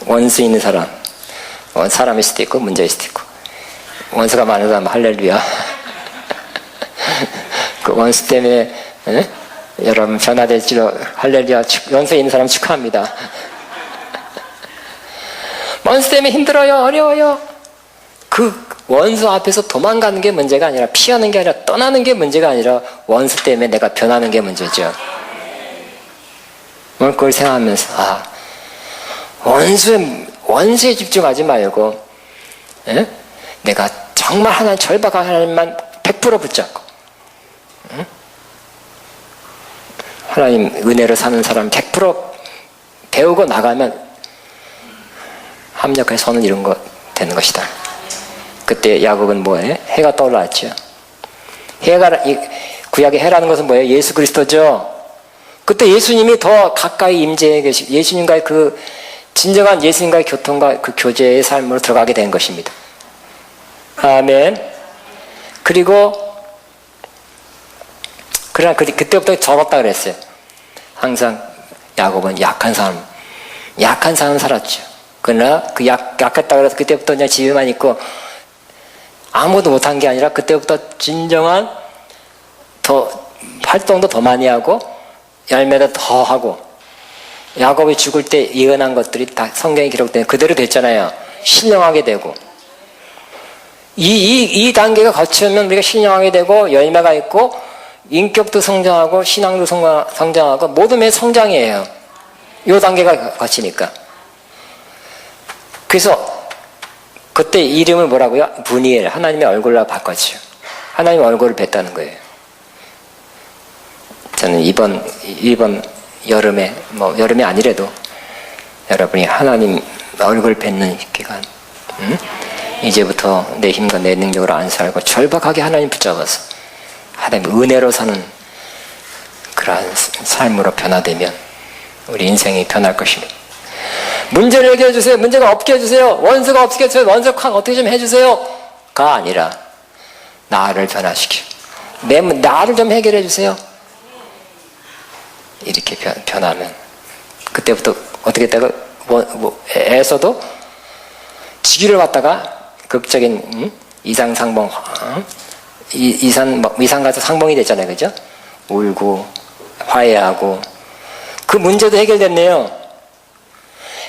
원수 있는 사람, 사람일 수도 있고 문제일 수도 있고 원수가 많은 사람 할렐루야. 그 원수 때문에 여러분 변화될지로 할렐루야. 원수 있는 사람 축하합니다. 원수 때문에 힘들어요, 어려워요. 그 원수 앞에서 도망가는 게 문제가 아니라 피하는 게 아니라 떠나는 게 문제가 아니라 원수 때문에 내가 변하는 게 문제죠. 오늘 그걸 생각하면서 원수에 집중하지 말고 내가 정말 하나님 절박한 하나님만 100% 붙잡고 하나님 은혜로 사는 사람 100% 배우고 나가면 합력해서 선을 이룬 거 되는 것이다. 그때 야곱은 뭐예요? 해가 떠올랐죠. 구약의 해라는 것은 뭐예요? 예수 그리스도죠. 그때 예수님이 더 가까이 임재해 계시고 예수님과의 그 진정한 예수님과의 교통과 그 교제의 삶으로 들어가게 된 것입니다. 아멘. 그리고 그러나 그때부터 절었다 그랬어요. 항상 야곱은 약한 사람 살았죠. 그러나 그 약했다 그래서 그때부터 그냥 집에만 있고 아무것도 못한 게 아니라 그때부터 진정한 더 활동도 더 많이 하고 열매도 더 하고 야곱이 죽을 때 예언한 것들이 다 성경에 기록된 그대로 됐잖아요. 신령하게 되고 이 단계가 거치면 우리가 신령하게 되고 열매가 있고 인격도 성장하고 신앙도 성장하고 모든 게 성장이에요. 이 단계가 거치니까. 그래서 그때 이름을 뭐라고요? 분이엘, 하나님의 얼굴로 바꿨죠. 하나님의 얼굴을 뵀다는 거예요. 저는 이번 여름에 여름이 아니래도 여러분이 하나님 얼굴 뵙는 기간, 이제부터 내 힘과 내 능력으로 안 살고 절박하게 하나님 붙잡아서 하나님 은혜로 사는 그러한 삶으로 변화되면 우리 인생이 변할 것입니다. 문제를 해결해 주세요. 문제가 없게 해주세요. 원수가 없게 해주세요. 원수가 어떻게 좀 해주세요가 아니라 나를 변화시켜. 나를 좀 해결해 주세요. 이렇게 변하면 그때부터 어떻게 했다가 에서도 직위를 받다가 극적인 이상상봉 이상 가서 상봉이 됐잖아요. 그죠? 울고 화해하고 그 문제도 해결됐네요.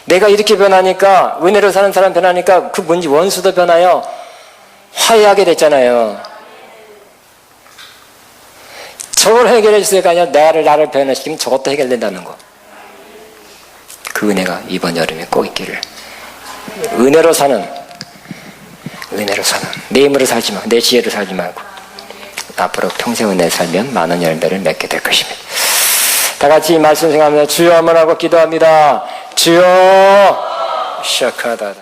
내가 이렇게 변하니까 은혜로 사는 사람 변하니까 그 문제 원수도 변하여 화해하게 됐잖아요. 저걸 해결해 주세요가 아니라 나를 변화시키면 저것도 해결된다는 거. 그 은혜가 이번 여름에 꼭 있기를. 은혜로 사는 내 힘으로 살지 말고 내 지혜로 살지 말고 앞으로 평생 은혜 살면 많은 열매를 맺게 될 것입니다. 다 같이 이 말씀 생각하며 주여 한번 하고 기도합니다. 주여 시작하다.